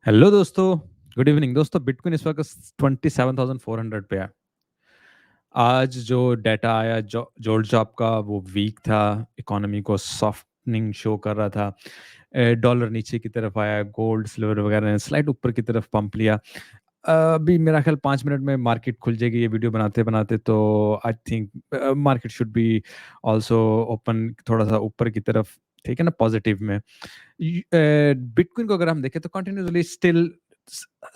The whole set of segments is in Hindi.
हेलो दोस्तों। गुड इवनिंग दोस्तों। बिटकॉइन इस वक्त 27,400 पे है। आज जो डाटा आया जोल्ट जॉब का वो वीक था। इकोनॉमी को सॉफ्टनिंग शो कर रहा था। डॉलर नीचे की तरफ आया, गोल्ड सिल्वर वगैरह ने स्लाइड ऊपर की तरफ पंप लिया। अभी मेरा ख्याल 5 मिनट में मार्केट खुल जाएगी ये वीडियो बनाते बनाते, तो I think market should be also open थोड़ा सा ऊपर की तरफ, ठीक है ना, पॉजिटिव में। बिटकॉइन को अगर हम देखें तो कंटिन्यूसली स्टिल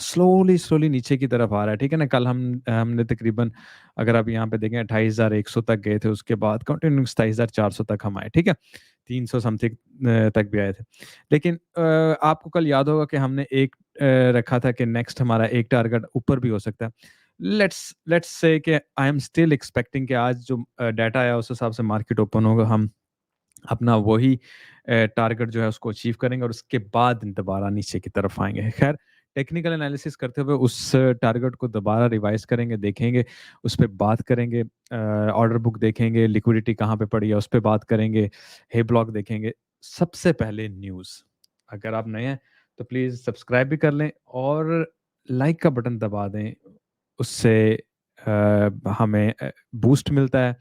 स्लोली स्लोली नीचे की तरफ आ रहा है, ठीक है ना। कल हमने तकरीबन, अगर आप यहाँ पे देखें, 28,100 तक गए थे, उसके बाद कंटिन्यू 27,400 तक हम आए, ठीक है। 300 समथिंग तक भी आए थे। लेकिन आपको कल याद होगा कि हमने एक रखा था कि नेक्स्ट हमारा एक टारगेट ऊपर भी हो सकता है। लेट्स से कि आई एम स्टिल एक्सपेक्टिंग कि आज जो डाटा आया उस हिसाब से मार्केट ओपन होगा, हम अपना वही टारगेट जो है उसको अचीव करेंगे और उसके बाद दोबारा नीचे की तरफ आएँगे। ख़ैर, टेक्निकल एनालिसिस करते हुए उस टारगेट को दोबारा रिवाइज़ करेंगे, देखेंगे, उस पे बात करेंगे, ऑर्डर बुक देखेंगे, लिक्विडिटी कहाँ पे पड़ी है उस पे बात करेंगे, हे ब्लॉक देखेंगे। सबसे पहले न्यूज़, अगर आप नए हैं तो प्लीज़ सब्सक्राइब भी कर लें और लाइक का बटन दबा दें। उससे हमें बूस्ट मिलता है।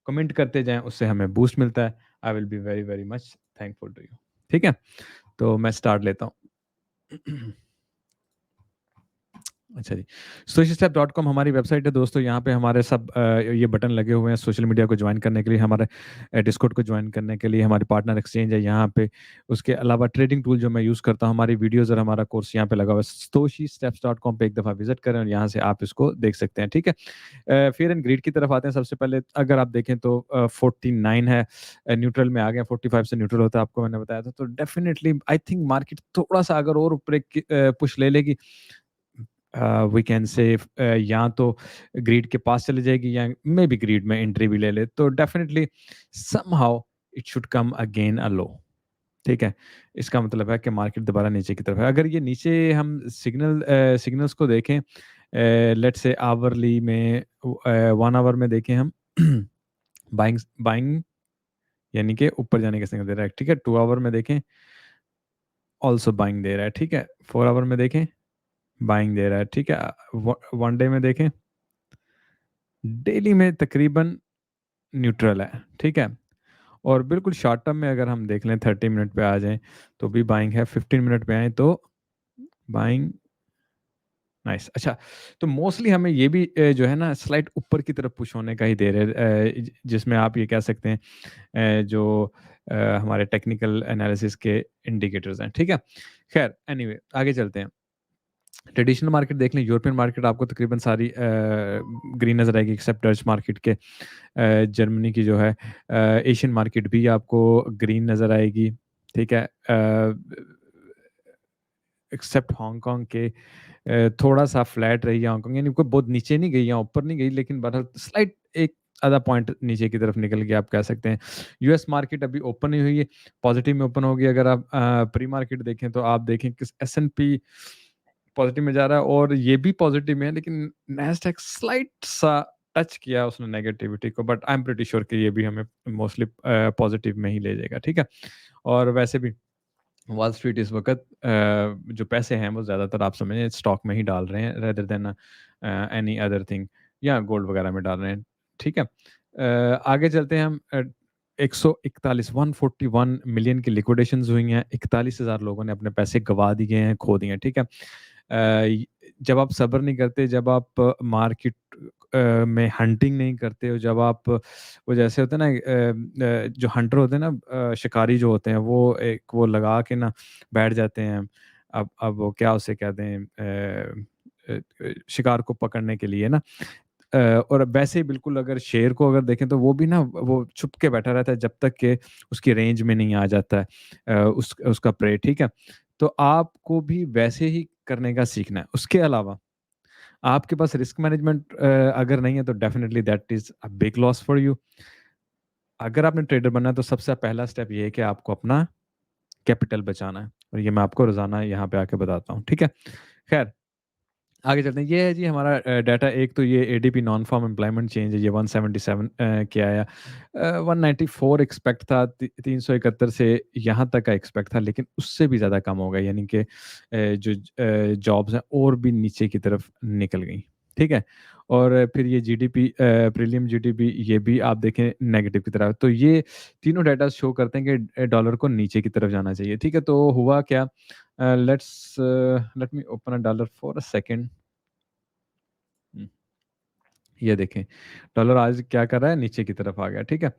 कमेंट करते जाएँ, उससे हमें बूस्ट मिलता है। I will be very, very much thankful to you. ठीक है? तो मैं स्टार्ट लेता हूँ। अच्छा जी। socialstep.com हमारी वेबसाइट है दोस्तों। यहाँ पे हमारे सब ये बटन लगे हुए हैं सोशल मीडिया को ज्वाइन करने के लिए, हमारे डिस्कॉर्ड को ज्वाइन करने के लिए, हमारी पार्टनर एक्सचेंज है यहाँ पे। उसके अलावा ट्रेडिंग टूल जो मैं यूज़ करता हूँ, हमारी वीडियोज़ और हमारा कोर्स यहाँ पे लगा हुआ है। socialsteps.com पे एक दफ़ा विज़िट करें और यहाँ से आप इसको देख सकते हैं, ठीक है? फियर एंड ग्रीड की तरफ आते हैं। सबसे पहले अगर आप देखें तो 49 है, न्यूट्रल में आ गया। 45 से न्यूट्रल होता है, आपको मैंने बताया था। तो डेफिनिटली आई थिंक मार्केट थोड़ा-सा अगर और ऊपर एक पुश ले लेगी, वी कैन से या तो ग्रिड के पास चली जाएगी या मे बी ग्रिड में एंट्री भी ले ले, तो definitely somehow it should come again a low. ठीक है, इसका मतलब है कि मार्केट दोबारा नीचे की तरफ है। अगर ये नीचे हम सिग्नल्स को देखें, लेट्स से आवरली में, 1 आवर में देखें हम, बाइंग बाइंग यानी कि ऊपर जाने का सिग्नल दे रहा है, ठीक है। 2 आवर में देखें, ऑल्सो बाइंग दे रहा है, ठीक है। 4 आवर में देखें, बाइंग दे रहा है, ठीक है। वन डे में देखें, डेली में तकरीबन न्यूट्रल है, ठीक है। और बिल्कुल शॉर्ट टर्म में अगर हम देख लें, 30 मिनट पे आ जाएँ तो भी बाइंग है, 15 मिनट पे आएँ तो बाइंग। नाइस। अच्छा, तो मोस्टली हमें ये भी जो है ना स्लाइड ऊपर की तरफ पुश होने का ही दे रहे हैं, जिसमें आप ये कह सकते हैं जो हमारे टेक्निकल एनालिसिस के इंडिकेटर्स हैं, ठीक है। खैर एनीवे आगे चलते हैं। ट्रेडिशनल मार्केट देख लें, यूरोपियन मार्केट आपको तकरीबन सारी ग्रीन नज़र आएगी एक्सेप्ट डच मार्केट के। जर्मनी की जो है, एशियन मार्केट भी आपको ग्रीन नज़र आएगी, ठीक है। एक्सेप्ट हांगकांग के, थोड़ा-सा फ्लैट रही है हांगकांग, यानी कोई बहुत नीचे नहीं गई या ऊपर नहीं गई, लेकिन बहरहाल स्लाइट एक आधा पॉइंट नीचे की तरफ निकल गया, आप कह सकते हैं। यूएस मार्केट अभी ओपन नहीं हुई है, पॉजिटिव में ओपन होगी। अगर आप प्री मार्केट देखें तो आप देखें कि एस-एंड-पी पॉजिटिव में जा रहा है और ये भी पॉजिटिव में है, लेकिन नैस्डैक स्लाइट सा टच किया उसने नेगेटिविटी को, but I am pretty sure कि ये भी हमें मोस्टली पॉजिटिव में ही ले जाएगा, ठीक है। और वैसे भी वॉल स्ट्रीट इस वक़्त जो पैसे हैं वो ज़्यादातर आप समझें स्टॉक में ही डाल रहे हैं rather than any other thing, या गोल्ड वगैरह में डाल रहे हैं, ठीक है। आगे चलते हैं हम। 141 141 मिलियन की लिक्विडेशंस हुई हैं, 41,000 लोगों ने अपने पैसे गँवा दिए हैं, खो दिए हैं, ठीक है। य जब आप सब्र नहीं करते, जब आप मार्केट में हंटिंग नहीं करते हो, जब आप वो जैसे होते हैं ना, जो हंटर होते हैं ना, शिकारी जो होते हैं, वो एक वो लगा के ना बैठ जाते हैं। अब वो क्या उसे कहते हैं, शिकार को पकड़ने के लिए ना। और वैसे ही बिल्कुल अगर शेर को अगर देखें तो वो भी ना वो छुप के बैठा रहता है जब तक कि उसकी रेंज में नहीं आ जाता है उसका प्रे, ठीक है। तो आपको भी वैसे ही करने का सीखना है। उसके अलावा आपके पास रिस्क मैनेजमेंट अगर नहीं है तो definitely that is a big loss for you. अगर आपने ट्रेडर बनना है तो सबसे पहला स्टेप ये है कि आपको अपना कैपिटल बचाना है, और ये मैं आपको रोज़ाना यहाँ पे आके बताता हूँ, ठीक है? खैर, आगे चलते हैं। ये है जी हमारा डाटा। एक तो ये ADP non farm employment change है, ये 177 के आया। 194 एक्सपेक्ट था, 371 से यहाँ तक का एक्सपेक्ट था, लेकिन उससे भी ज़्यादा कम हो गया, यानी कि जो जॉब्स हैं और भी नीचे की तरफ निकल गई। ठीक है? और फिर ये जीडीपी, प्रीलियम जीडीपी, ये भी आप देखें नेगेटिव की तरफ। तो ये तीनों डाटा शो करते हैं कि डॉलर को नीचे की तरफ जाना चाहिए। ठीक है? तो हुआ क्या? Let me open a dollar for a second. हुँ, ये देखें, डॉलर आज क्या कर रहा है? नीचे की तरफ आ गया, ठीक है?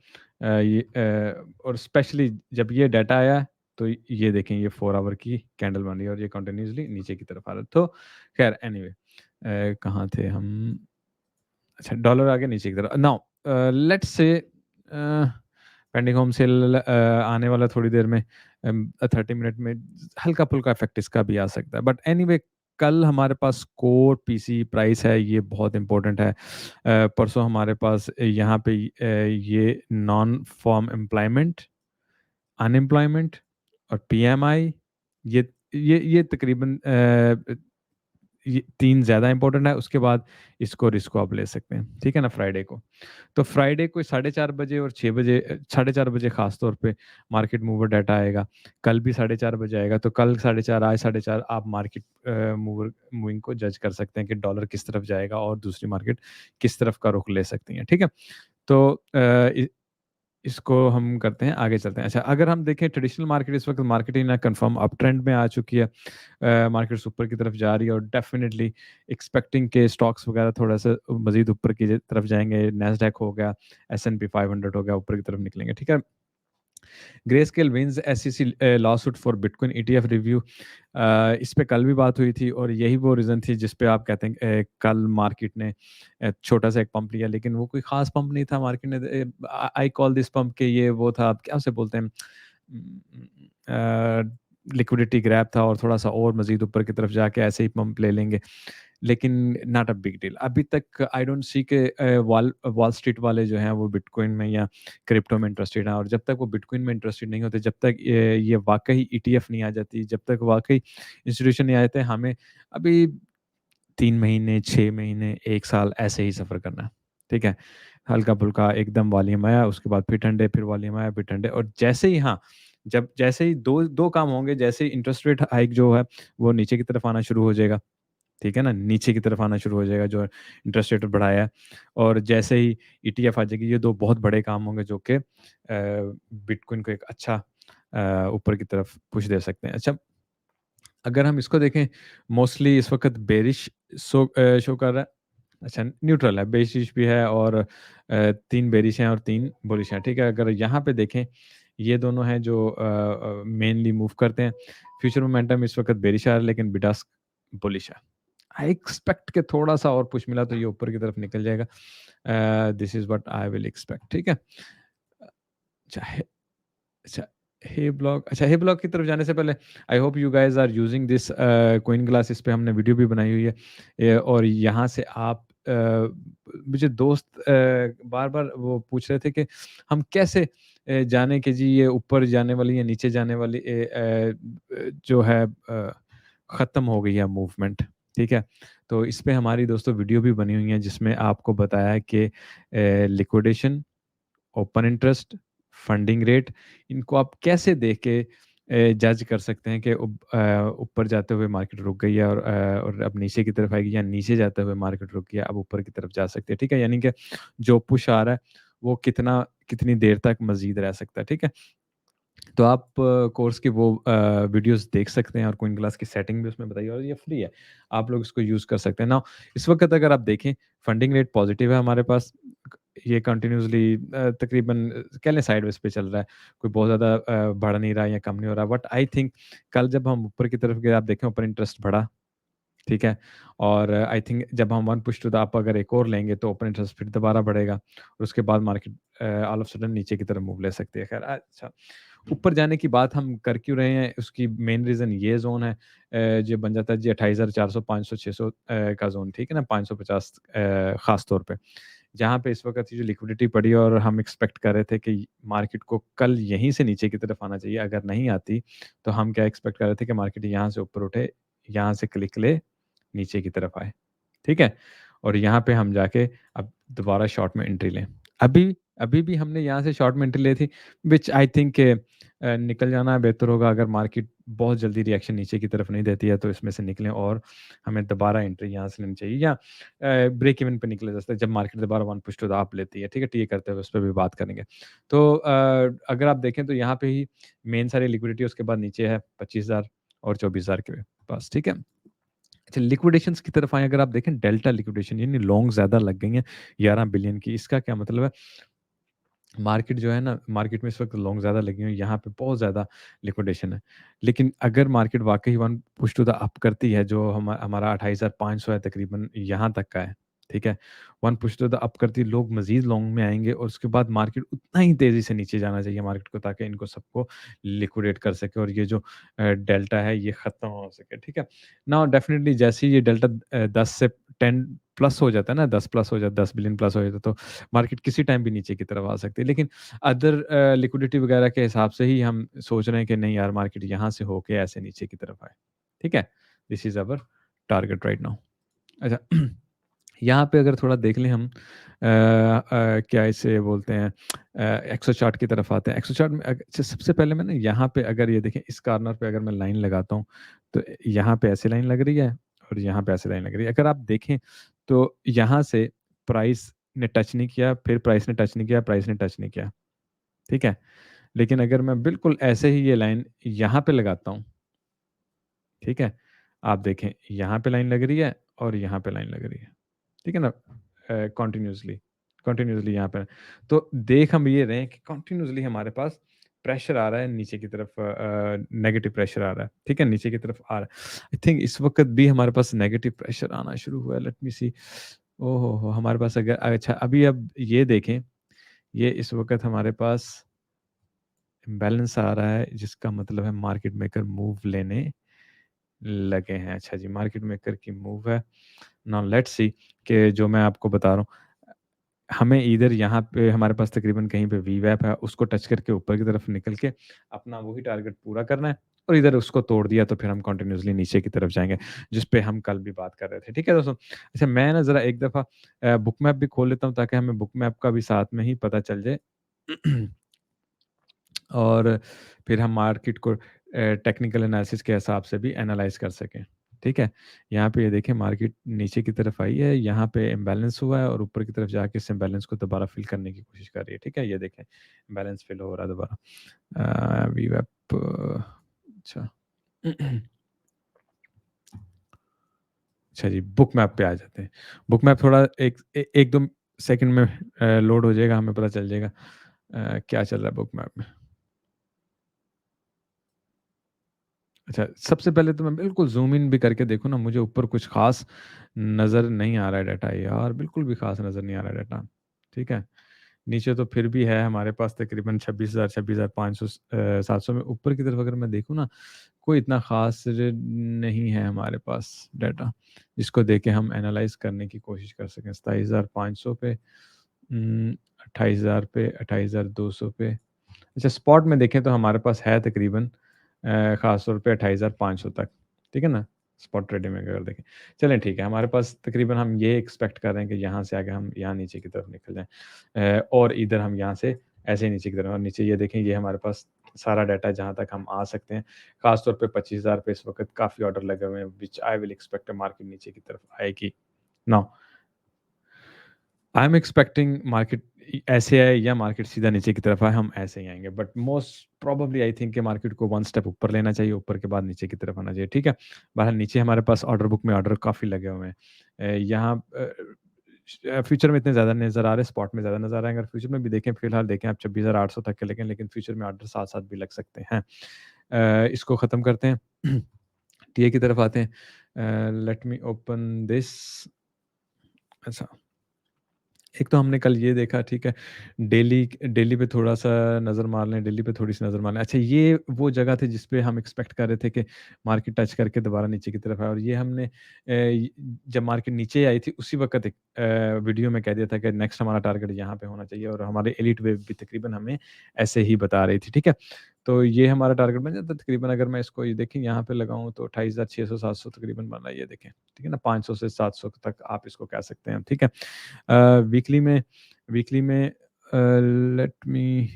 और स्पेशली जब ये डाटा आया, तो ये देखें, ये 4 आवर की कैंडल बन रही है और ये कंटिन्यूअसली नीचे की तरफ आ रहा है। तो ख़ैर एनीवे, कहाँ थे हम? अच्छा, डॉलर आ गया नीचे की तरफ। Now let's say pending home sale आने वाला थोड़ी देर में, 30 मिनट में, हल्का-फुल्का इफ़ेक्ट इसका भी आ सकता है। बट एनीवे, कल हमारे पास कोर पीसी प्राइस है, ये बहुत इम्पोर्टेंट है। परसों हमारे पास यहाँ पे ये नॉन फार्म एम्प्लॉयमेंट, अनएम्प्लॉयमेंट और पीएमआई, ये तकरीबन ये 3 ज़्यादा इम्पोर्टेंट है, उसके बाद इसको रिस्क को आप ले सकते हैं, ठीक है ना? फ्राइडे को। तो फ्राइडे को 4:30 बजे और 6 बजे, 4:30 बजे ख़ास तौर पे मार्केट मूवर डाटा आएगा। कल भी 4:30 बजे आएगा, तो कल 4:30, आज 4:30 आप मार्केट मूविंग को जज कर सकते हैं कि डॉलर किस तरफ जाएगा और दूसरी मार्केट किस तरफ का रुख ले सकती है, ठीक है? तो इसको हम करते हैं, आगे चलते हैं। अच्छा, अगर हम देखें ट्रेडिशनल मार्केट, इस वक़्त market in confirm up trend में आ चुकी है। मार्केट्स ऊपर की तरफ जा रही है और डेफ़िनिटली एक्सपेक्टिंग के स्टॉक्स वगैरह थोड़ा-सा मज़ीद ऊपर की तरफ जाएँगे। नैस्डैक हो गया, एस-एंड-पी 500 हो गया, ऊपर की तरफ निकलेंगे, ठीक है? Greyscale wins SEC lawsuit for bitcoin ETF review. इस पे कल भी बात हुई थी और यही वो रीज़न थी जिस पे आप कहते हैं कल मार्केट ने छोटा-सा एक पंप लिया, लेकिन वो कोई ख़ास पंप नहीं था। मार्केट ने आई कॉल दिस पंप के ये वो था, क्या उसे बोलते हैं, लिक्विडिटी ग्रैब था और थोड़ा-सा और मज़ीद ऊपर की तरफ जाके ऐसे ही पंप ले लेंगे। लेकिन नॉट अ बिग डील। अभी तक आई डोंट सी के वॉल वॉल स्ट्रीट वाले जो हैं वो बिटकॉइन में या क्रिप्टो में इंटरेस्टेड हैं, और जब तक वो बिटकॉइन में इंटरेस्टेड नहीं होते, जब तक ये वाक़ई ईटीएफ नहीं आ जाती, जब तक वाक़ई इंस्टीट्यूशन नहीं आ जाते, हमें अभी 3 महीने, 6 महीने, 1 साल ऐसे ही सफ़र करना है, ठीक है? हल्का-फुल्का एकदम वॉल्यूम आया, उसके बाद फिर ठंडे, फिर वॉल्यूम आया, फिर ठंडे, और जैसे ही हाँ, जब जैसे ही 2 काम होंगे, जैसे ही इंटरेस्ट रेट हाइक जो है, वो नीचे की तरफ आना शुरू हो जाएगा। ठीक है ना? नीचे की तरफ आना शुरू हो जाएगा जो इंटरेस्ट रेट बढ़ाया है, और जैसे ही ईटीएफ आ जाएगी, ये 2 बहुत बड़े काम होंगे जो कि बिटकॉइन को एक अच्छा ऊपर की तरफ पुश दे सकते हैं। अच्छा, अगर हम इसको देखें, मोस्टली इस वक़्त बेरिश शो कर रहा है। अच्छा, न्यूट्रल है, बेरिश भी है और 3 बेरिश हैं और 3 बुलिश हैं, ठीक है? अगर यहाँ पे देखें, ये दोनों हैं जो मेनली मूव करते हैं। फ्यूचर मोमेंटम इस वक़्त बेरिश आ रहा है, लेकिन बिडास बुलिश है। आई एक्सपेक्ट कि थोड़ा-सा और पुश मिला तो ये ऊपर की तरफ निकल जाएगा। This is what I will expect, ठीक है? चाहे अच्छा, हे ब्लॉग की तरफ जाने से पहले, I hope you guys are using this CoinGlass. इस पे हमने वीडियो भी बनाई हुई है। और यहाँ से आप मुझे दोस्त बार-बार वो पूछ रहे थे कि हम कैसे जानें कि जी ये ऊपर जाने वाली या नीचे जाने वाली जो है ख़त्म हो गई है मूवमेंट, ठीक है? तो इस पे हमारी दोस्तों वीडियो भी बनी हुई है जिसमें आपको बताया है कि liquidation, open interest, funding rate, इनको आप कैसे देख के जज कर सकते हैं कि ऊपर जाते हुए मार्केट रुक गई है और अब नीचे की तरफ आएगी, या नीचे जाते हुए मार्केट रुक गया, अब ऊपर की तरफ जा सकती है, ठीक है? यानी कि जो पुश आ रहा है, वो कितनी देर तक मज़ीद रह सकता है, ठीक है? तो आप कोर्स की वो वीडियोज़ देख सकते हैं और कूइंग क्लास की सेटिंग भी उसमें बताई है और ये फ्री है। आप लोग इसको यूज़ कर सकते हैं। नाउ इस वक़्त अगर आप देखें, फंडिंग रेट पॉज़िटिव है हमारे पास। ये कंटिन्यूअसली तकरीबन कह लें साइडवेज़ पे चल रहा है। कोई बहुत ज़्यादा बढ़ नहीं रहा है या कम नहीं हो रहा है। बट आई थिंक कल जब हम ऊपर की तरफ गए, आप देखें ऊपर इंटरेस्ट बढ़ा, ठीक है? और आई थिंक जब हम one push to the up अगर एक और लेंगे तो ओपन इंटरेस्ट फिर दोबारा बढ़ेगा और उसके बाद मार्केट ऑल ऑफ सडन नीचे की तरफ मूव ले सकती है। ख़ैर अच्छा, ऊपर जाने की बात हम कर क्यों रहे हैं, उसकी मेन रीज़न ये ज़ोन है जो बन जाता है जी 28,400, 500, 600 का ज़ोन, ठीक है ना? 550 ख़ास तौर पे। जहाँ पे इस वक़्त ये जो लिक्विडिटी पड़ी है और हम एक्सपेक्ट कर रहे थे कि मार्केट को कल यहीं से नीचे की तरफ आना चाहिए, अगर नहीं आती, तो हम क्या एक्सपेक्ट कर रहे थे कि मार्केट यहाँ से ऊपर उठे, यहाँ से क्लिक ले नीचे की तरफ आए, ठीक है? और यहाँ पे हम जाके अब दोबारा शॉर्ट में एंट्री लें। अभी अभी भी हमने यहाँ से शॉर्ट में एंट्री ली थी, व्हिच आई थिंक निकल जाना बेहतर होगा अगर मार्केट बहुत जल्दी रिएक्शन नीचे की तरफ नहीं देती है, तो इसमें से निकलें और हमें दोबारा एंट्री यहाँ से लेनी चाहिए या ब्रेक इवन पे निकला जा सकता है जब मार्केट दोबारा one push to the up लेती है, ठीक है? टीए करते हुए उस पे भी बात करेंगे। तो अगर आप देखें तो यहाँ पे ही मेन सारी लिक्विडिटी उसके बाद नीचे है 25,000 और 24,000 के पास, ठीक है? अच्छा लिक्विडेशंस की तरफ आएँ अगर आप देखें डेल्टा लिक्विडेशन यानी लॉन्ग ज़्यादा लग गई हैं 11 बिलियन की। इसका क्या मतलब है मार्केट जो है ना, मार्केट में इस वक़्त लॉन्ग ज़्यादा लगी हुई है, यहाँ पे बहुत ज़्यादा लिक्विडेशन है। लेकिन अगर मार्केट वाक़ई one push to the up करती है, जो हमारा 28,500 है तकरीबन यहाँ तक का है, ठीक है? One push to the up करती है, लोग मज़ीद लॉन्ग में आएँगे और उसके बाद मार्केट उतना ही तेज़ी से नीचे जाना चाहिए मार्केट को ताकि इनको सबको लिक्विडेट कर सके और ये जो डेल्टा है, ये ख़त्म हो सके, ठीक है? नाउ डेफ़िनिटली जैसे ही ये डेल्टा 10 से 10 प्लस हो जाता है ना, 10 प्लस हो जाता है, 10 बिलियन प्लस हो जाता है, तो मार्केट किसी टाइम भी नीचे की तरफ आ सकती है। लेकिन अदर लिक्विडिटी वगैरह के हिसाब से ही हम सोच रहे हैं कि नहीं यार मार्केट यहाँ से होके ऐसे नीचे की तरफ आए। ठीक है? This is our target right now. अच्छा यहाँ पे अगर थोड़ा देख लें हम क्या इसे बोलते हैं एक्सो चार्ट की तरफ आते हैं। एक्सो चार्ट में सबसे पहले मैं ना यहाँ पे अगर ये देखें इस कॉर्नर पे अगर मैं लाइन लगाता हूँ, तो यहाँ पे ऐसे लाइन लग रही है और यहाँ पे ऐसे लाइन लग रही है। अगर आप देखें तो यहाँ से प्राइस ने टच नहीं किया, फिर प्राइस ने टच नहीं किया, प्राइस ने टच नहीं किया। ठीक है? लेकिन अगर मैं बिल्कुल ऐसे ही ये लाइन यहाँ पे लगाता हूँ, ठीक है? आप देखें यहाँ पे लाइन लग रही है और यहाँ पे लाइन लग रही है। ठीक है ना? कंटीन्यूअसली कंटीन्यूअसली यहाँ पे तो देख हम ये रहे हैं कि कंटीन्यूअसली हमारे पास प्रेशर आ रहा है नीचे की तरफ नेगेटिव प्रेशर आ रहा है, ठीक है? नीचे की तरफ आ रहा है। आई थिंक इस वक़्त भी हमारे पास नेगेटिव प्रेशर आना शुरू हुआ है, लेट मी सी ओह हो हो! हमारे पास अगर अच्छा अभी अब ये देखें, ये इस वक़्त हमारे पास इम्बैलेंस आ रहा है जिसका मतलब है मार्केट मेकर मूव लेने लगे हैं। अच्छा जी, मार्केट मेकर की मूव है। नाउ लेट्स सी कि जो मैं आपको बता रहा हूँ हमें इधर यहाँ पे हमारे पास तकरीबन कहीं पे वीवैप है, उसको टच करके ऊपर की तरफ निकल के अपना वही टारगेट पूरा करना है और इधर उसको तोड़ दिया तो फिर हम कंटिन्यूअसली नीचे की तरफ जाएँगे, जिस पे हम कल भी बात कर रहे थे। ठीक है दोस्तों? अच्छा मैं ना ज़रा एक दफ़ा बुक मैप भी खोल लेता हूँ ताकि हमें बुक मैप का भी साथ में ही पता चल जाए। और फिर हम मार्केट को टेक्निकल एनालिसिस के हिसाब से भी एनालाइज़ कर सकें। ठीक है? यहाँ पे ये देखें मार्केट नीचे की तरफ आई है, यहाँ पे इम्बैलेंस हुआ है और ऊपर की तरफ जाके इस इम्बैलेंस को दोबारा फ़िल करने की कोशिश कर रही है। ठीक है? ये देखें इम्बैलेंस फ़िल हो रहा है दोबारा। वीवैप अच्छा। अच्छा जी, बुक मैप पे आ जाते हैं। बुक मैप थोड़ा 1-2 सेकंड में लोड हो जाएगा, हमें पता चल जाएगा क्या चल रहा है बुक मैप में। अच्छा, सबसे पहले तो मैं बिल्कुल ज़ूम इन भी करके देखूँ ना, मुझे ऊपर कुछ ख़ास नज़र नहीं आ रहा है डाटा यार, बिल्कुल भी ख़ास नज़र नहीं आ रहा है डाटा, ठीक है? नीचे तो फिर भी है हमारे पास तकरीबन 26,000 26,500 700 में ऊपर की तरफ अगर मैं देखूँ ना, कोई इतना ख़ास नहीं है हमारे पास डाटा, जिसको देख के हम एनालाइज़ करने की कोशिश कर सकें। 27,500 पे 28,000 पे, 28,200 पे अच्छा स्पॉट में देखें तो हमारे पास है तकरीबन ख़ास तौर पे 28,500 तक, ठीक है ना? स्पॉट ट्रेडिंग में अगर देखें। चलें ठीक है, हमारे पास तकरीबन हम ये एक्सपेक्ट कर रहे हैं कि यहाँ से आगे हम यहाँ नीचे की तरफ निकल जाएँ और इधर हम यहाँ से ऐसे नीचे की तरफ और नीचे ये देखें ये हमारे पास सारा डाटा जहाँ तक हम आ सकते हैं। ख़ास तौर पे 25,000 पे इस वक़्त काफ़ी ऑर्डर लगे हुए हैं which I will expect market नीचे की तरफ आएगी। Now I am expecting market ऐसे आए या मार्केट सीधा नीचे की तरफ आए, हम ऐसे ही आएँगे। But most probably I think कि मार्केट को 1 स्टेप ऊपर लेना चाहिए, ऊपर के बाद नीचे की तरफ आना चाहिए, ठीक है? बहरहाल नीचे हमारे पास ऑर्डर बुक में ऑर्डर काफ़ी लगे हुए हैं। यहाँ फ्यूचर में इतने ज़्यादा नज़र आ रहे हैं, स्पॉट में ज़्यादा नज़र आ रहे हैं। अगर फ्यूचर में भी देखें, फिलहाल देखें आप 26,800 तक के लेकिन फ्यूचर में ऑर्डर साथ-साथ भी लग सकते हैं। इसको ख़त्म करते हैं। टीए की तरफ आते हैं। लेट मी ओपन दिस अच्छा। एक तो हमने कल ये देखा ठीक है, डेली डेली पे थोड़ा-सा नज़र मार लें, डेली पे थोड़ी-सी नज़र मार लें। अच्छा ये वो जगह थी जिस पे हम एक्सपेक्ट कर रहे थे कि मार्केट टच करके दोबारा नीचे की तरफ आए और ये हमने जब मार्केट नीचे आई थी उसी वक़्त एक वीडियो में कह दिया था कि नेक्स्ट हमारा टारगेट यहाँ पे होना चाहिए और हमारे एलीट वेव भी तकरीबन हमें ऐसे ही बता रही थी, ठीक है? तो ये हमारा टारगेट बन जाता है तकरीबन। अगर मैं इसको ये देखें यहाँ पे लगाऊँ तो 28,600-700 तकरीबन बन रहा है, ये देखें, ठीक है ना? 500 से 700 तक आप इसको कह सकते हैं, ठीक है? वीकली में लेट मी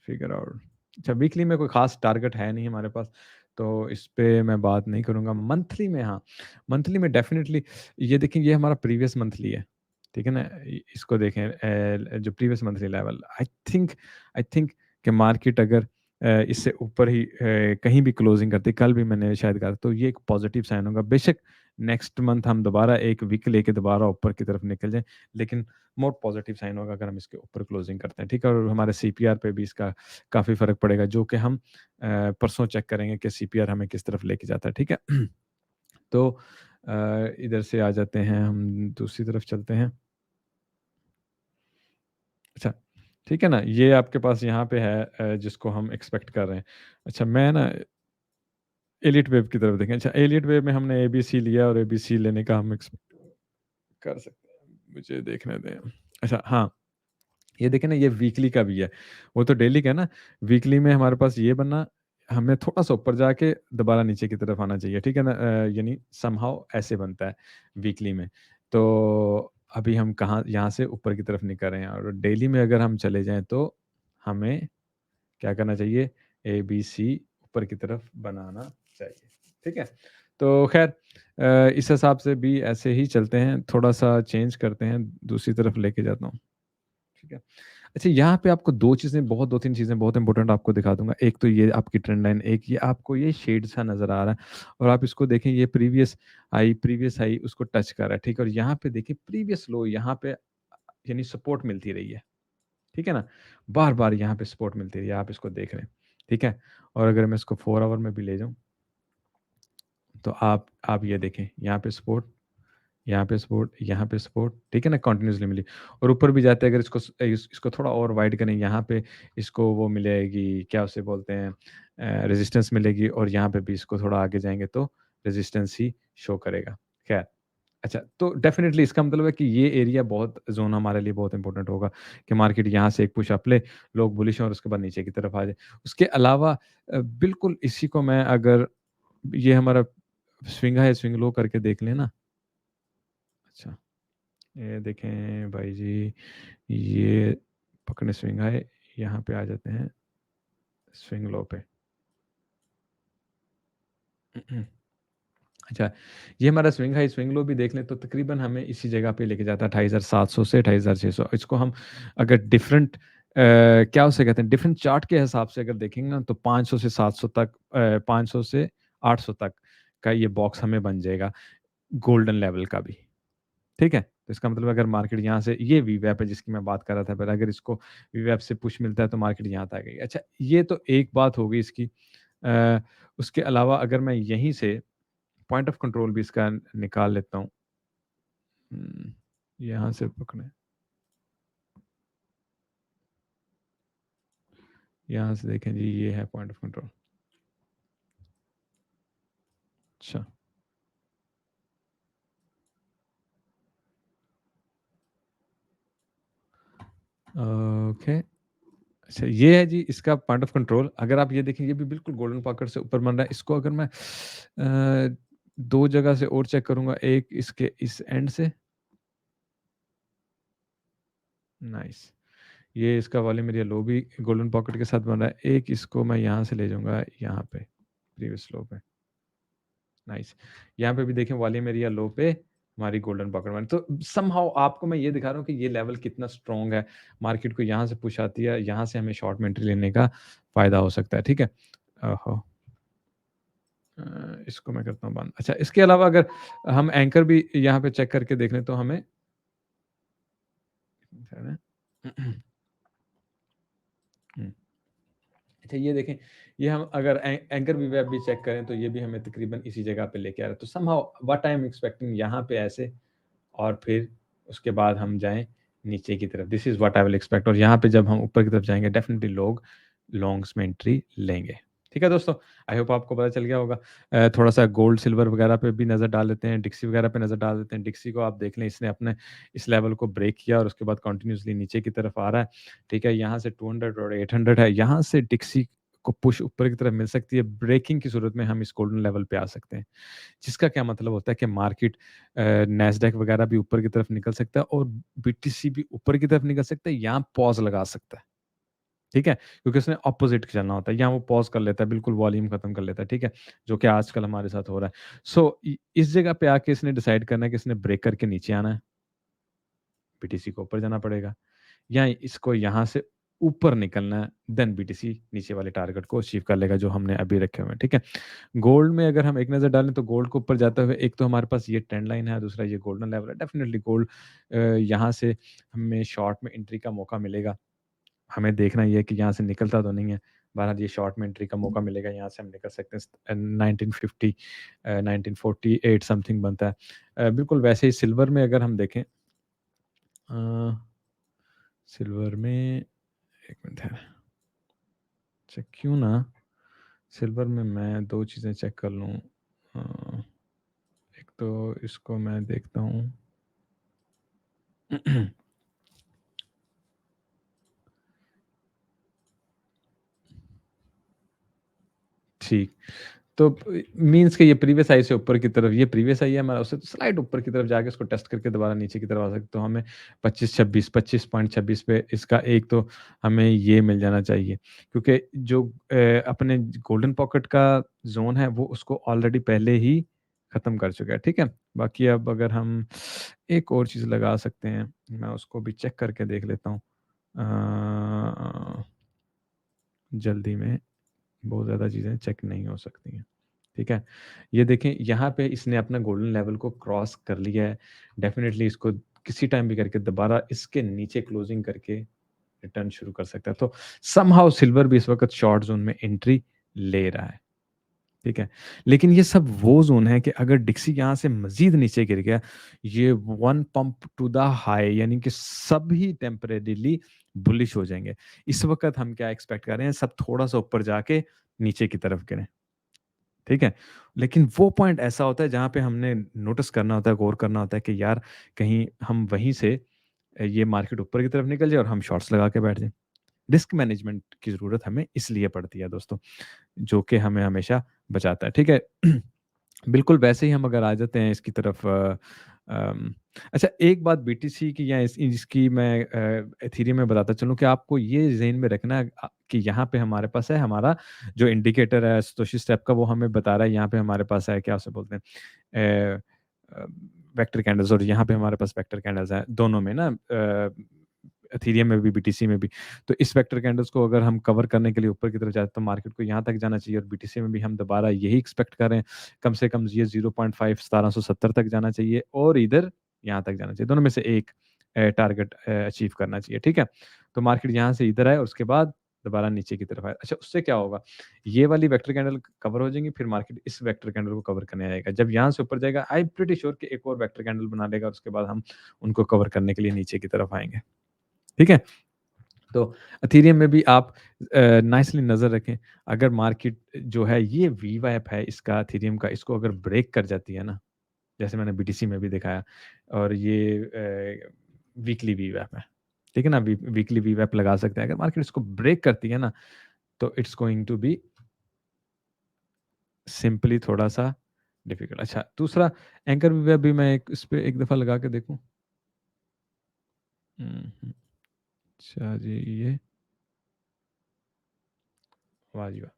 फिगर आउट। अच्छा, वीकली में कोई ख़ास टारगेट है नहीं हमारे पास, तो इस पे मैं बात नहीं करूँगा। मंथली में हाँ, मंथली में डेफ़िनिटली ये देखें, ये हमारा प्रीवियस मंथली है, ठीक है ना? इसको देखें जो previous monthly level I think कि मार्केट अगर इससे ऊपर ही कहीं भी क्लोजिंग करती, कल भी मैंने शायद कहा, तो ये एक पॉज़िटिव साइन होगा। बेशक नेक्स्ट मंथ हम दोबारा एक वीक लेके दोबारा ऊपर की तरफ निकल जाएँ, लेकिन मोर पॉज़िटिव साइन होगा अगर हम इसके ऊपर क्लोजिंग करते हैं, ठीक है? और हमारे सीपीआर पे भी इसका काफ़ी फ़र्क पड़ेगा, जो कि हम परसों चेक करेंगे कि सीपीआर हमें किस तरफ लेके जाता है, ठीक है? तो इधर से आ जाते हैं, हम दूसरी तरफ चलते हैं। अच्छा, ठीक है ना? ये आपके पास यहाँ पे है जिसको हम एक्सपेक्ट कर रहे हैं। अच्छा, मैं ना एलिट वेव की तरफ देखें। अच्छा, एलिट वेव में हमने एबीसी लिया और एबीसी लेने का हम एक्सपेक्ट कर सकते हैं। मुझे देखने दें। अच्छा, हाँ। ये देखें ना, ये वीकली का भी है, वो तो डेली का है ना। वीकली में हमारे पास ये बनना, हमें थोड़ा-सा ऊपर जाके दोबारा नीचे की तरफ आना चाहिए, ठीक है ना? यानी समहाउ ऐसे बनता है वीकली में। तो अभी हम कहाँ यहाँ से ऊपर की तरफ निकल रहे हैं, और डेली में अगर हम चले जाएँ तो हमें क्या करना चाहिए? एबीसी ऊपर की तरफ बनाना चाहिए, ठीक है? तो ख़ैर इस हिसाब से भी ऐसे ही चलते हैं, थोड़ा-सा चेंज करते हैं, दूसरी तरफ लेके जाता हूँ, ठीक है? अच्छा, यहाँ पे आपको 2 चीज़ें, बहुत 2-3 चीज़ें बहुत इम्पोर्टेंट आपको दिखा दूँगा। एक तो ये आपकी ट्रेंड लाइन, एक ये आपको ये शेड सा नज़र आ रहा है, और आप इसको देखें, ये प्रीवियस हाई उसको टच कर रहा है, ठीक है? और यहाँ पे देखिए प्रीवियस लो, यहाँ पे यानी सपोर्ट मिलती रही है, ठीक है ना? बार-बार यहाँ पे सपोर्ट मिलती रही है, आप इसको देख रहे हैं, ठीक है? और अगर मैं इसको 4 आवर में भी ले जाऊँ, तो आप ये देखें, यहाँ पे सपोर्ट, यहाँ पे सपोर्ट, यहाँ पे सपोर्ट, ठीक है ना? कंटिन्यूअसली मिली, और ऊपर भी जाते हैं, अगर इसको थोड़ा और वाइड करें, यहाँ पे इसको वो मिलेगी, क्या उसे बोलते हैं, रेजिस्टेंस मिलेगी, और यहाँ पे भी इसको थोड़ा आगे जाएँगे तो रेजिस्टेंस ही शो करेगा। ख़ैर, अच्छा, तो डेफ़िनिटली इसका मतलब है कि ये एरिया बहुत, ज़ोन हमारे लिए बहुत इम्पोर्टेंट होगा कि मार्केट यहाँ से एक पुश अप ले, लोग बुलिश हैं, और उसके बाद नीचे की तरफ आ जाए। उसके अलावा बिल्कुल इसी को मैं अगर ये हमारा स्विंग हाई, स्विंग लो करके देख लें ना। अच्छा, ये देखें भाई जी, ये पकड़े स्विंग हाई, यहाँ पे आ जाते हैं स्विंग लो पे। अच्छा, ये हमारा स्विंग हाई, स्विंग लो भी देख लें तो तकरीबन हमें इसी जगह पे लेके जाता है, 28,700 से 28,600। इसको हम अगर डिफरेंट क्या उसे कहते हैं, डिफरेंट चार्ट के हिसाब से अगर देखेंगे ना, तो 500 से 700 तक, 500 से 800 तक का ये बॉक्स हमें बन जाएगा, गोल्डन लेवल का भी। ठीक है? तो इसका मतलब अगर मार्केट यहाँ से, ये वीवैप है जिसकी मैं बात कर रहा था पहले, अगर इसको वीवैप से पुश मिलता है तो मार्केट यहाँ तक आएगी। अच्छा, ये तो एक बात हो गई इसकी। उसके अलावा अगर मैं यहीं से पॉइंट ऑफ कंट्रोल भी इसका निकाल लेता हूँ। हुँ, यहाँ से पकड़ें, यहाँ से देखें जी, ये है पॉइंट ऑफ कंट्रोल। अच्छा, ओके। अच्छा, ये है जी इसका पॉइंट ऑफ कंट्रोल। अगर आप ये देखें, ये भी बिल्कुल गोल्डन पॉकेट से ऊपर बन रहा है। इसको अगर मैं 2 जगह से और चेक करूँगा, एक इसके इस एंड से, नाइस। ये इसका वॉल्यूम एरिया लो भी गोल्डन पॉकेट के साथ बन रहा है। एक इसको मैं यहाँ से ले जाऊँगा यहाँ पे, प्रीवियस लो पे, नाइस। यहाँ पे भी देखें वॉल्यूम एरिया लो पे हमारी गोल्डन पॉकेट बनी। तो समहाउ आपको मैं ये दिखा रहा हूँ कि ये लेवल कितना स्ट्रॉन्ग है। मार्केट को यहाँ से पुश आती है, यहाँ से हमें शॉर्ट में एंट्री लेने का फ़ायदा हो सकता है, ठीक है? ओहो! इसको मैं करता हूँ बंद। अच्छा, इसके अलावा अगर हम एंकर भी यहाँ पे चेक करके देख लें तो हमें हुँ। अच्छा, ये देखें, ये हम अगर एंकर वी वेब भी चेक करें तो ये भी हमें तकरीबन इसी जगह पे लेके आ रहा है। तो somehow what I am expecting यहाँ पे ऐसे, और फिर उसके बाद हम जाएँ नीचे की तरफ। This is what I will expect, और यहाँ पे जब हम ऊपर की तरफ जाएँगे डेफिनिटली लोग लॉन्ग्स में एंट्री लेंगे। ठीक है दोस्तों, आई होप आपको पता चल गया होगा। थोड़ा-सा गोल्ड, सिल्वर वगैरह पे भी नज़र डाल लेते हैं, डिक्सी वगैरह पे नज़र डाल देते हैं। डिक्सी को आप देख लें, इसने अपने इस लेवल को ब्रेक किया और उसके बाद कंटिन्यूअसली नीचे की तरफ आ रहा है। ठीक है, यहाँ से 200 और 800 है। यहाँ से डिक्सी आपको पुश ऊपर की तरफ मिल सकती है, ब्रेकिंग की सूरत में हम इस गोल्डन लेवल पे आ सकते हैं। जिसका क्या मतलब होता है कि मार्केट नैस्डैक वगैरह भी ऊपर की तरफ निकल सकता है और बीटीसी भी ऊपर की तरफ निकल सकता है, यहाँ पॉज़ लगा सकता है। ठीक है? क्योंकि उसने अपोज़िट चलना होता है, यहाँ वो पॉज़ कर लेता है, बिल्कुल वॉल्यूम खत्म कर लेता है, ठीक है? जो कि आजकल हमारे साथ हो रहा है। सो इस जगह पे आके इसने डिसाइड करना है कि इसने ब्रेक करके नीचे आना है, बीटीसी को ऊपर जाना पड़ेगा। या इसको यहाँ से ऊपर निकलना है, देन बीटीसी नीचे वाले टारगेट को अचीव कर लेगा जो हमने अभी रखे हुए हैं, ठीक है? गोल्ड में अगर हम एक नज़र डालें तो गोल्ड को ऊपर जाते हुए एक तो हमारे पास ये ट्रेंड लाइन है, दूसरा ये गोल्डन लेवल है। डेफिनिटली गोल्ड यहाँ से हमें शॉर्ट में एंट्री का मौका मिलेगा। हमें देखना ये है कि यहाँ से निकलता तो नहीं है। बहरहाल ये शॉर्ट में एंट्री का मौका मिलेगा, यहाँ से हम निकल सकते हैं। 1950 1948 समथिंग बनता है। बिल्कुल वैसे ही सिल्वर में अगर हम देखें अ, सिल्वर में 1 मिनट है। चेक क्यों ना सिल्वर में मैं 2 चीज़ें चेक कर लूँ। एक तो इसको मैं देखता हूँ। ठीक। तो मीन्स कि ये प्रीवियस हाई से ऊपर की तरफ ये प्रीवियस हाई है हमारा, उससे स्लाइड ऊपर की तरफ जाके उसको टेस्ट करके दोबारा नीचे की तरफ आ सकते, तो हमें 25-26 25.26 पे इसका एक तो हमें ये मिल जाना चाहिए। क्योंकि जो अपने गोल्डन पॉकेट का ज़ोन है वो उसको ऑलरेडी पहले ही ख़त्म कर चुका है, ठीक है? बाकी अब अगर हम एक और चीज़ लगा सकते हैं, मैं उसको भी चेक करके देख लेता हूँ। जल्दी में बहुत ज़्यादा चीज़ें चेक नहीं हो सकती हैं। ठीक है? ये देखें यहाँ पे इसने अपना गोल्डन लेवल को क्रॉस कर लिया है। डेफ़िनिटली इसको किसी टाइम भी करके दोबारा इसके नीचे क्लोजिंग करके रिटर्न शुरू कर सकता है। तो समहाउ सिल्वर भी इस वक़्त शॉर्ट ज़ोन में एंट्री ले रहा है। ठीक है? लेकिन ये सब वो ज़ोन है कि अगर डिक्सी यहाँ से मज़ीद नीचे गिर गया, ये one pump to the high यानी कि सभी टेम्परेरीली बुलिश हो जाएँगे। इस वक़्त हम क्या एक्सपेक्ट कर रहे हैं, सब थोड़ा-सा ऊपर जाके नीचे की तरफ गिरें। ठीक है? लेकिन वो पॉइंट ऐसा होता है जहाँ पे हमने नोटिस करना होता है, गौर करना होता है कि यार कहीं हम वहीं से ये मार्केट ऊपर की तरफ निकल जाए और हम शॉर्ट्स लगा के बैठ जाएँ। रिस्क मैनेजमेंट की ज़रूरत हमें इसलिए पड़ती है दोस्तों, जो कि हमें हमेशा बचाता है। ठीक है? बिल्कुल वैसे ही हम अगर आ जाते हैं इसकी तरफ अम, अच्छा एक बात बीटीसी की या इसकी मैं एथेरियम में बताता चलूँ कि आपको ये ज़हन में रखना है कि यहाँ पे हमारे पास है हमारा जो इंडिकेटर है सतोशी स्टेप का वो हमें बता रहा है यहाँ पे हमारे पास है क्या उसे बोलते हैं अ, वेक्टर कैंडल्स और यहाँ पे हमारे पास वेक्टर कैंडल्स हैं दोनों में ना एथेरियम में भी बीटीसी में भी। तो इस वेक्टर कैंडल्स को अगर हम कवर करने के लिए ऊपर की तरफ जाते हैं तो मार्केट को यहाँ तक जाना चाहिए और बीटीसी में भी हम दोबारा यही एक्सपेक्ट कर रहे हैं। कम से कम ये 0.5 1770 तक जाना चाहिए और इधर यहाँ तक जाना चाहिए। दोनों में से एक टारगेट अचीव करना चाहिए, ठीक है? तो मार्केट यहाँ से इधर आए और उसके बाद दोबारा नीचे की तरफ आए। अच्छा उससे क्या होगा? ये वाली वेक्टर कैंडल कवर हो जाएँगी फिर मार्केट इस वेक्टर कैंडल को कवर करने आएगा। जब यहाँ से ऊपर जाएगा आई एम प्रीटी श्योर कि एक और वेक्टर कैंडल बना लेगा और उसके बाद हम उनको कवर करने के लिए नीचे की तरफ आएँगे। ठीक है? तो एथेरियम में भी आप नाइसली नज़र रखें, अगर मार्केट जो है ये वीवैप है इसका एथेरियम का, इसको अगर ब्रेक कर जाती है ना, जैसे मैंने बीटीसी में भी दिखाया और ये वीकली वीवैप है, ठीक है ना? वीकली वीवैप लगा सकते हैं, अगर मार्केट इसको ब्रेक करती है ना, तो it's going to be simply थोड़ा-सा डिफिकल्ट। अच्छा, दूसरा एंकर वीवैप भी मैं एक इस पे एक दफ़ा लगा के देखूँ? हुँ, हुँ। अच्छा जी, ये वाह जी वाह!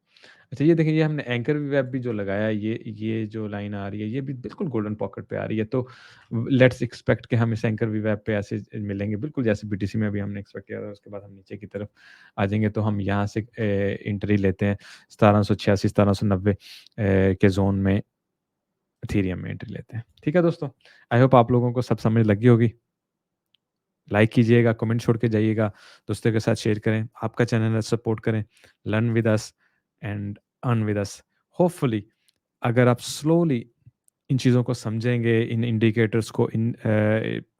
अच्छा ये देखिए ये हमने एंकर वेब भी जो लगाया है ये जो लाइन आ रही है ये भी बिल्कुल गोल्डन पॉकेट पे आ रही है तो लेट्स एक्सपेक्ट कि हम इस एंकर वेब पे ऐसे मिलेंगे बिल्कुल जैसे बीटीसी में भी हमने एक्सपेक्ट किया था उसके बाद हम नीचे की तरफ आ जाएंगे तो हम यहाँ से एंट्री लेते हैं 1786 1790 के जोन में इथेरियम में एंट्री लेते हैं ठीक है दोस्तों आई होप आप लोगों को सब समझ लगी होगी लाइक कीजिएगा कमेंट छोड़ के जाइएगा दोस्तों के साथ शेयर करें आपका चैनल है सपोर्ट करें learn with us and earn with us hopefully अगर आप स्लोली इन चीज़ों को समझेंगे, इन इंडिकेटर्स को, इन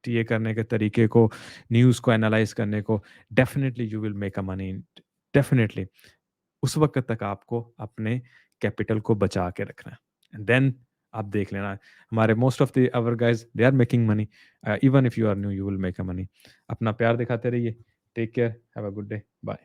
टीए करने के तरीके को, न्यूज़ को एनालाइज़ करने को, definitely you will make a money definitely. उस वक़्त तक आपको अपने कैपिटल को बचा के रखना है। एंड देन आप देख लेना, हमारे most of the our guys they are making money even if you are new you will make a money. अपना प्यार दिखाते रहिए। Take care, have a good day, bye.